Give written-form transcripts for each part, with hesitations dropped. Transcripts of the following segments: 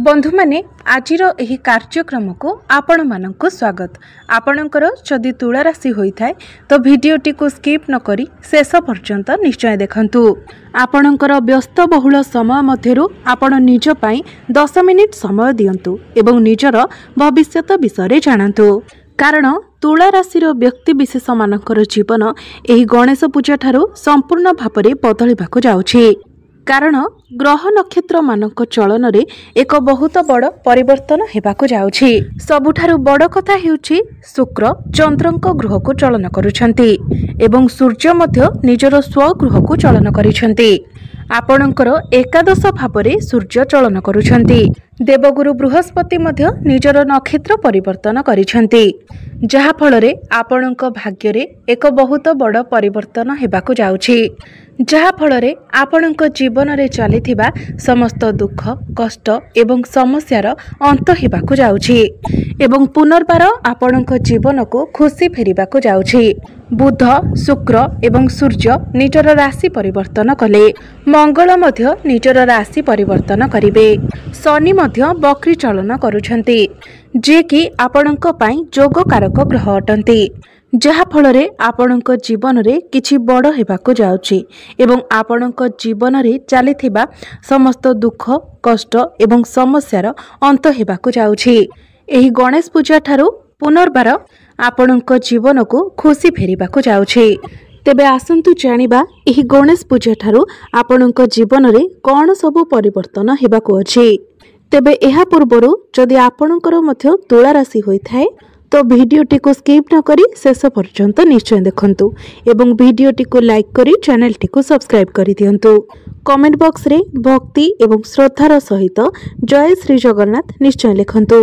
बंधु माने आजिर एही कार्यक्रम को आपण मानक स्वागत। आपणकर जदि तुला राशि होइथाय तो भिडियोटी को स्किप न करी शेष पर्यंत निश्चय देखंतु। आपणकर व्यस्त बहुल समय मध्यरु आपण निज पई 10 मिनिट समय दियंतु एवं निजर भविष्यत विषय जानंतु। कारण तुला राशि व्यक्ति विशेष मानकर जीवन एही गणेश पूजा ठारू संपूर्ण भाव बदलिबाकु जाउछि। कारण ग्रह नक्षत्र मानक चलन रे एक बहुत बड़ परिवर्तन हेबाकु जाउछि। सबुठारु बड़ कथा हेउछि शुक्र चंद्रक ग्रह को चलन करुछंती एवं सूर्य मध्य निजर स्वगृह को चलन करिछंती। आपणकर एकादश भावरे सूर्य चलन करुछंती। देवगुरु बृहस्पति मध्य निजर नक्षत्र परिवर्तन करिछंती, जहा फलरे आपणक भाग्य रे एक बहुत बड़ परिवर्तन हेबाकु जाउछि। जहा फलरे आपणक जीवन रे चलिथिबा समस्त दुख कष्ट एवं समस्यार अंत हेबाकु जाउछि एवं पुनर्बार आपणक जीवन को खुशी फेरिबाकु जाउछि। बुध शुक्र एवं सूर्य निजर राशि परिवर्तन कले। मंगल मध्य निजर राशि परिवर्तन करिवे। शनि मध्य बक्री चलन करुछंती, जे कि आपणक पई जोगकारक ग्रह अटंती। जहा फलरे आपणक जीवन रे किछि बड़ हेबाकु जाउछि एवं आपणक जीवन रे चलिथिबा समस्त दुख कष्ट एवं समस्यार अंत हेबाकु जाउछि। एही गणेश पूजा ठारू पुनर्बार आपणक जीवन को खुशी फेरिबाकु जाउछि। तेबे आसंतु जानिबा एही गणेश पूजा ठारू आपणक जीवन रे कोन सब परिवर्तन हेबाकु अछि। तेबे एहा पूर्वरु जदि आपणकर मध्य तुला राशि होइथाय तो भिडियोटी को स्किप न करी शेष पर्यंत निश्चय देखंतु एवं भिडियोटी को लाइक करी चैनलटी को सब्सक्राइब करि दियंतु। कमेंट बॉक्स रे भक्ति एवं श्रद्धार सहित जय श्री जगन्नाथ निश्चय लिखंतु।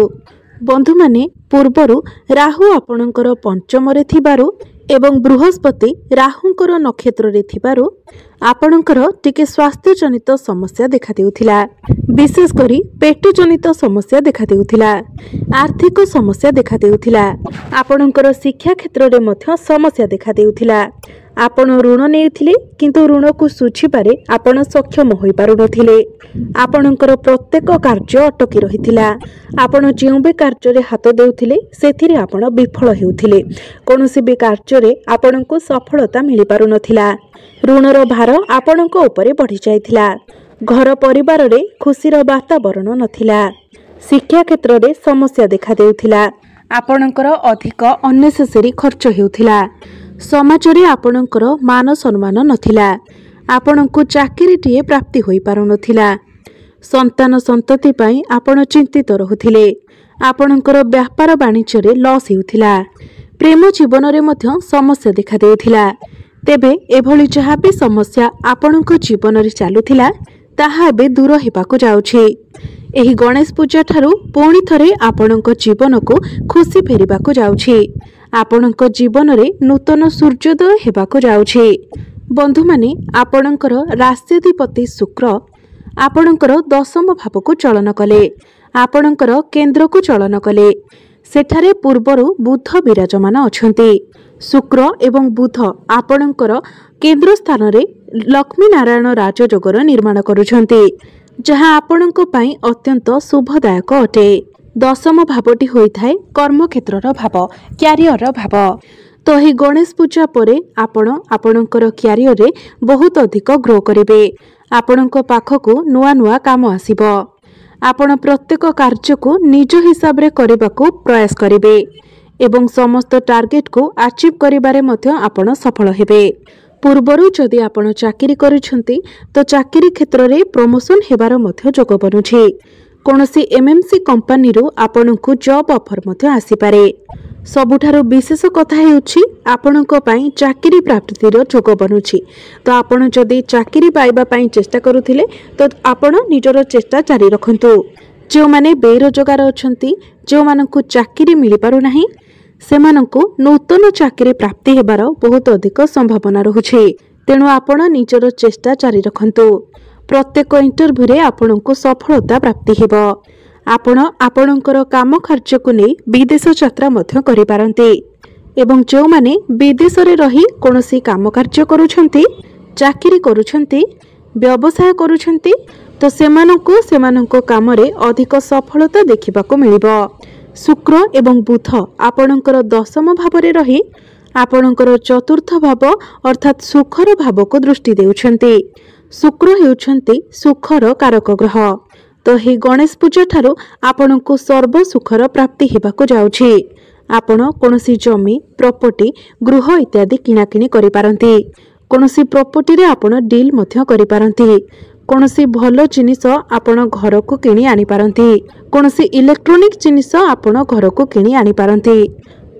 बंधु माने पूर्वरु राहु आपणकर पंचम रे थिबारु एवं बृहस्पति राहुंकर नक्षत्र रे थिबारु आपणकर टिके स्वास्थ्य जनित समस्या देखा देउथिला। विशेष करी पेट जनित समस्या देखा देउथिला, आर्थिक समस्या देखा देउथिला। आपणकर शिक्षा क्षेत्र रे मध्य समस्या देखा देउथिला। आपण ऋण नेउथिले किंतु ऋण को सुझी पारे आपण सक्षम होई पारु नथिले। आपणकर प्रत्येक कार्य अटकी रहिथिला। आपण जेउ बे कार्य रे हाथ देउथिले सेथिरे आपण विफल हेउथिले। कोनोसी बे कार्य रे आपण को सफलता मिली पारु नथिला। ऋणर भार आपणक उपरे बढ़ी जाइथिला। घर परिवार रे खुशीर वातावरण नथिला। शिक्षा क्षेत्र रे समस्या देखा देउथिला। आपणकर अधिक अननेसेसरी खर्च हेउथिला। समाज रे आपणकर मान सम्मान नथिला। आपणको चाकरीटीए प्राप्ति होई पारु नथिला। संतान संतति पई आपण चिंतित रहुथिले। आपणकर व्यापार वाणिज्य रे लॉस हेउथिला। प्रेम जीवन रे मध्य समस्या देखा देउथिला। तेबे एभली जहा भी समस्या आपणको जीवन रे चालुथिला ताहा बे दूर हेबाकु जाउछि। एही गणेश पूजा ठारू पुणी थरे आपणको जीवन को खुशी फेरिबाकु जाउछि। आपणको जीवन रे नूतन सूर्योदय हेबाकु जाउछि। बंधु माने आपणकर राष्ट्राधिपति शुक्र आपणकर दशम भाव को चलन कले। आपणकर केंद्र को चलन कले। सेठारे पूर्वरु बुध विराजमान अछंती। शुक्र एवं बुध आपणकर केंद्र स्थान रे लक्ष्मी नारायण राजयोगर निर्माण करुछंती, जहां आपणक पई अत्यंत शुभदायक अटे। दशम भावटी होइथाय कर्म क्षेत्रर भाव, क्यारियर भाव। तो ही गणेश पूजा परे आपणकर क्यारियर रे बहुत अधिक ग्रो करिवे। आपणक पाखको नुआ नुआ काम आसीबो। आपण प्रत्येक कार्य को निज हिसाब रे करबाको प्रयास करिवे एवं समस्त टार्गेट को अचीव करिबारे मध्य आपण सफल हेबे। पूर्वरु जदि आपण चाकरी करूछंती तो चाकरी क्षेत्र रे प्रमोशन हेबार मध्य जोग बनुछि। कोनोसी एमएमसी कंपनी रो आपणको जॉब ऑफर मध्य आसी पारे। सबुठारो विशेष कथा हेउछि आपणको पई चाकरी प्राप्तिर जोग बनुछि। तो आपण जदि चाकरी पाइबा पई चेष्टा करूथिले तो आपण निजर चेष्टा जारी रखंतु। जो माने बेरोजगार अछंती, जो मानकु चाकरी मिली पारु नाही, सेमानकु नूतन चाकरी प्राप्ति हेबार बहुत अधिक संभावना रहुछि। तेणु आपण निजर चेष्टा जारी रखंतु। प्रत्येक इंटरव्यू रे आपणको सफलता प्राप्ति हेबो। आपण आपणकर काम कार्य को नै विदेश यात्रा मध्य करि पारंती एवं जो माने विदेश रे रही कोनोसी काम कार्य करूछंती, चाकरी करूछंती, व्यवसाय करूछंती तो सेमानंकु सेमानंको कामरे अधिक सफलता देखिबाको मिलिबो। शुक्र एवं बुध आपणकर दशम भावरे रही आपणकर चतुर्थ भाव अर्थात सुखर भाव को दृष्टि देउछन्ति। शुक्र हेउछन्ति सुखर कारक ग्रह। तो हे गणेश पूजा ठारू आपणको सर्व सुखर प्राप्ति हेबाको जाउछि। आपण कोनोसी जमी प्रॉपर्टी गृह इत्यादि किणाकिणी करि पारंती। कोनोसी प्रॉपर्टी रे आपण डील मध्य करि पारंती। कोनोसी भलो जिनिस आपण घर को किणी आनी पारंती। कोनोसी इलेक्ट्रोनिक जिनिस आपण घर को किणी आनी पारंती।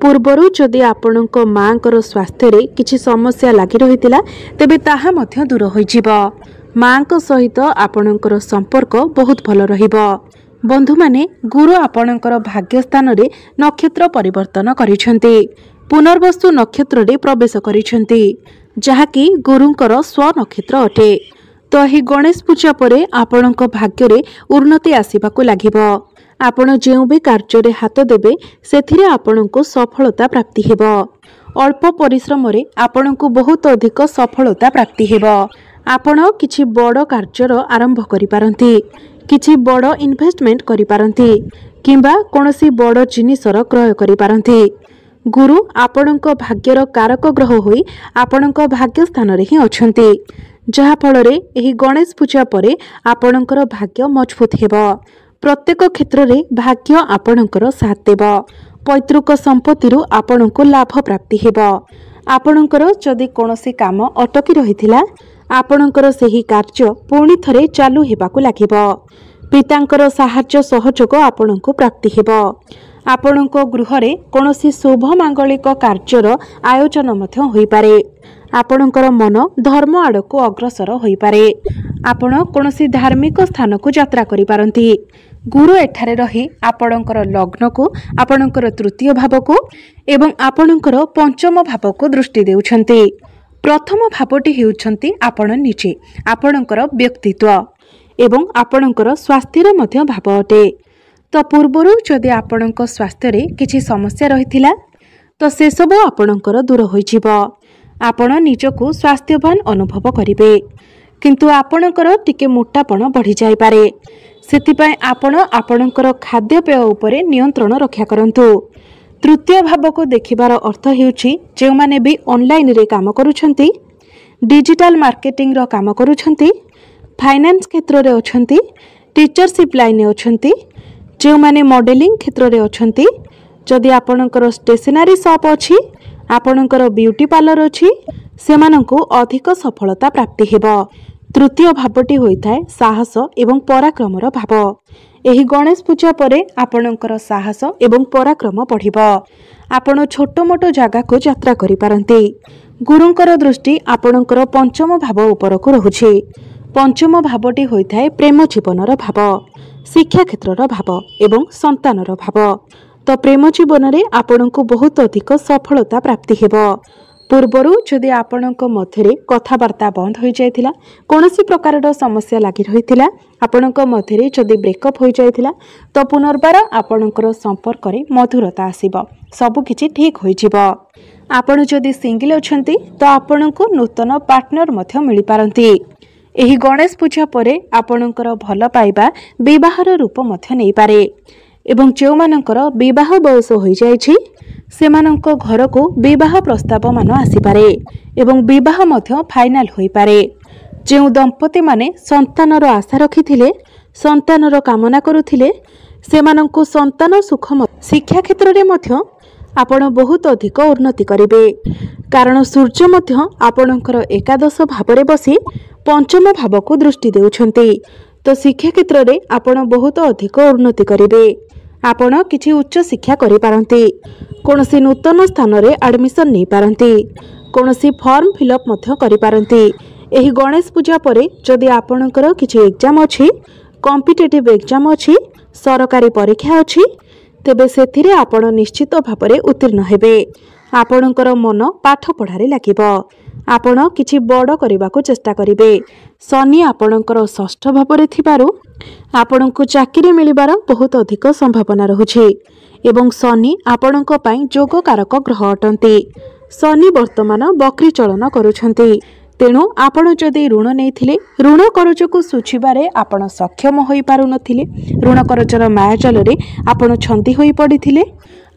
पूर्वरु जदि आपणक मांकर स्वास्थ्य रे किछि समस्या लागि रहितिला तेबे ताहा मध्य दूर होई जिवो। मांक सहित आपणकर संपर्क बहुत भलो रहिबो। बंधु माने गुरु आपणकर भाग्य स्थान रे नक्षत्र परिवर्तन करिसेंती। पुनर्वसु नक्षत्र रे प्रवेश करिसेंती जहाकी गुरुंकर स्व नक्षत्र अटे। तो ही गणेश पूजा परे आपणक भाग्य रे उन्नति आसीबाको लागिबो। आपण जेउ भी कार्य रे हाथ देबे सेथिरे आपणको सफलता प्राप्ति हेबो। अल्प परिश्रम रे आपणको बहुत अधिक सफलता प्राप्ति हेबो। आपण किछि बड़ कार्यर आरंभ करि पारंती। किछि बड़ इन्वेस्टमेंट करि पारंती किंबा कोनोसी बड़ जिनिसर क्रय करि पारंती। गुरु आपणक भाग्यर कारक ग्रह होई आपणक भाग्य स्थान रे ही अछंती जहा फल रे एही गणेश पूजा परे आपणकर भाग्य मजबूत हेबो। प्रत्येक क्षेत्र रे भाग्य आपणकर साथ देबो। पैतृक संपत्तिरु आपणको लाभ प्राप्ति हेबो। आपणकर जदि कोनोसी काम अटकी रहिथिला आपणकर सेही कार्य पुणी थरे चालू हेबाकु लागिबो। पितांकर साहाय्य सहयोग आपणको प्राप्ति हेबो। आपणको गृह रे कोनोसी शुभ मांगलिक कार्यर आयोजन मध्य होई पारे। आपणकर मन धर्म आड़को अग्रसर होई पारे। आपण कोनोसी धार्मिक स्थान को यात्रा करि पारंती। गुरु एठारे रही आपणकर लग्न को आपणकर तृतीय भाव को एवं आपणकर पंचम भाव को दृष्टि देउछन्ति। प्रथम भावटी हेउछन्ति आपण निजे आपणकर व्यक्तित्व एवं आपणकर स्वास्थ्यर मध्य भाव अटे। तो पूर्वरु जदि आपणक स्वास्थ्य रे किछि समस्या रहिथिला तो से सब आपणकर दूर होई जिवो। आपण निजको स्वास्थ्यवान अनुभव करिवे किंतु आपणकर टिके मोटापण बढ़ी जाय पारे। सेतिपय आपण आपणकर खाद्यपेय उपरे नियंत्रण रक्षा करंतु। तृतीय भाव को देखिबार अर्थ हेउछि जे माने भी ऑनलाइन रे काम करूछंती, डिजिटल मार्केटिंग रो काम करूछंती, फाइनेंस क्षेत्र रे अछंती, टीचरशिप लाइन रे अछंती, जे माने मॉडलिंग क्षेत्र रे अछंती, जदि आपणकर स्टेशनरी शॉप अछि, आपणकर ब्यूटी पार्लर अछि, सेमानंकु अधिक सफलता प्राप्ति हेबो। तृतीय भावटी होइथाय साहस एवं पराक्रमर भाव। एही गणेश पूजा परे आपणकर साहस एवं पराक्रम बढ़िबो। आपण छोट मोट जगह को यात्रा करि पारंती। गुरुंकर दृष्टि आपणकर पंचम भाव उपरकु रहुछि। पंचम भावटी होइथाय प्रेम जीवनर भाव, शिक्षा क्षेत्रर भाव एवं संतानर भाव। तो प्रेम जीवन रे आपणको बहुत अधिक सफलता प्राप्ति हेबो। पूर्वरु जदि आपणक मध्यरे कथावार्ता बंद हो जाइथिला, कोनोसी प्रकारर समस्या लागि रहिथिला, आपणक मध्यरे जदि ब्रेकअप हो जाइथिला तो पुनर्बार आपणकर संपर्क रे मधुरता आसीबो। सब किछि ठीक होई जिवो। आपण जदि सिंगल अछंती तो आपणको नूतन पार्टनर मध्य मिली पारंती। एही गणेश पूजा परे आपणकर भल पाइबा विवाहर रूप मध्य नै पारे एवं जो मानकर विवाह बयस हो जाइछि सेमानंक घर को विवाह प्रस्ताव मान आसीपारे एवं विवाह मध्य फाइनाल होई पारे। जो दंपति माने संतानर आशा रखिथिले, संतानर कामना करुथिले, सेमानंकु संतान सुख शिक्षा क्षेत्र रे मध्य आपण बहुत अधिक उन्नति करिवे। कारण सूर्य मध्य आपणकर एकादश भाव रे बसी पंचम भाव को दृष्टि देउछन्ति। तो शिक्षा क्षेत्र रे आपण बहुत अधिक उन्नति करिवे। आपण किछि उच्च शिक्षा करि पारंती, कोनोसी नूतन स्थान रे एडमिशन नै पारंती, कोनोसी फॉर्म फिलअप मध्य करि पारंती। एही गणेश पूजा परे जदि आपणकर किछि एग्जाम अछि, कॉम्पिटिटिव एग्जाम अछि, सरकारी परीक्षा अछि, तेबे सेथिरे आपण निश्चित भाबरे उत्तीर्ण हेबे। आपणकर मन पाठ पढ़ारे लागिबो। आपण किछि बड़ करबाको चेष्टा करिवे। शनि आपणकर षष्ठ भावरे थिबारु आपणको चाकरी मिलिबार बहुत अधिक संभावना रहुछि एवं शनि आपणको पई जोगकारक ग्रह अटंती। शनि वर्तमान बक्री चलन करूछंती, तेणु आपण जदि ऋण नहीं ऋण करज को सुझिबारे आपण सक्षम हो पारु नथिले ऋण करजर मायाजाल रे आपण छंदी होई पड़िथिले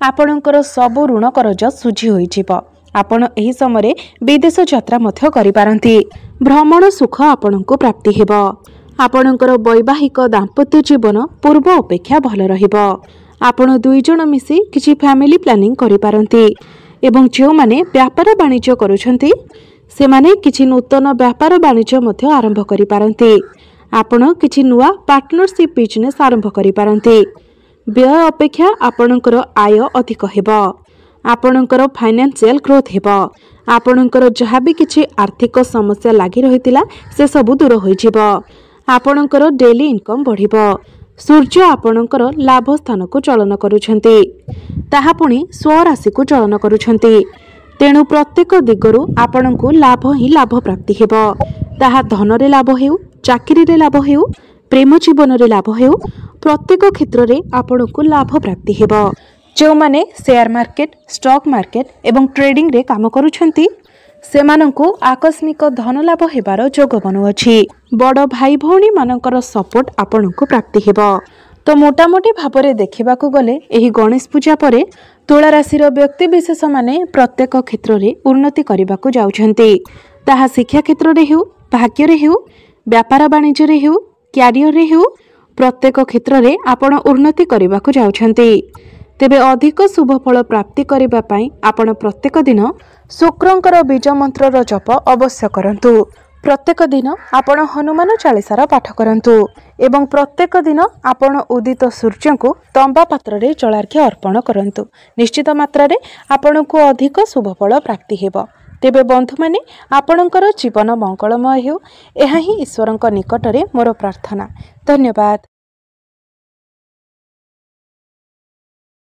आपणकर सबु ऋण करज सुझी होई जिवो। आपण एही समय विदेश यात्रा मध्य करि पारंती। भ्रमण सुख आपणको प्राप्ति हेबो। आपणकर वैवाहिक दाम्पत्य जीवन पूर्व अपेक्षा भल रहिबो। आपण दुई जण मिसी किछि फैमिली प्लानिंग करि पारंती एवं जो माने व्यापार वाणिज्य करूछंती से माने किछि नूतन व्यापार वाणिज्य मध्य आरंभ करि पारंती। आपण किछि नुआ पार्टनरशिप बिजनेस आरंभ करि पारंती। व्यय अपेक्षा आपणकर आय अधिक हेबो। आपणकर फाइनेंशियल ग्रोथ हेबो। आपणकर जहाँ भी किछि आर्थिक समस्या लागि रहितिला से सब दूर होई जिवो। आपणकर डेली इनकम बढ़िबो। सूर्य आपणकर लाभ स्थान को चलन करूछंती ताहा पुणी स्वराशि को चलन करूछंती। तेणु प्रत्येक दिगरु आपणको लाभ ही लाभ प्राप्ति हेबो। ताहा धन रे लाभ हेउ, चाकरी रे लाभ हेउ, प्रेम जीवन रे लाभ हेउ, प्रत्येक क्षेत्र रे आपणको लाभ प्राप्ति हेबो। जो माने शेयर मार्केट, स्टॉक मार्केट एवं ट्रेडिंग रे काम करूछंती सेमानंकु आकस्मिक धन लाभ हेबार जोग बनुअछि। बड़ भाई भौणी मानकर सपोर्ट आपणको प्राप्ति हेबो। तो मोटामोटी भाव देखा गले एही गणेश पूजा परे तुला राशि व्यक्ति विशेष माने प्रत्येक क्षेत्र में उन्नति करने को जाउछंती। ताहा शिक्षा क्षेत्र में हेउ, भाग्य रे हेउ, व्यापार वाणिज्य रे हेउ, क्यारियर रे हेउ, प्रत्येक क्षेत्र में आपण उन्नति करने को जाउछंती। तेबे अधिक शुभ फल प्राप्ति करबा पई आपण प्रत्येक दिन शुक्रंकर बीज मंत्र जप अवश्य करंतु। प्रत्येक दिन आपण हनुमान चालीसार पाठ करंतु एवं प्रत्येक दिन आपण उदित सूर्य को तंबा पात्र रे जलार्घ्य अर्पण करंतु। निश्चित मात्रा रे आपण को अधिक शुभ फल प्राप्ति हेबो। तेबे बंधु माने आपणकर जीवन मंगलमय हेउ एहा ही ईश्वरंक निकटरे मोर प्रार्थना। धन्यवाद।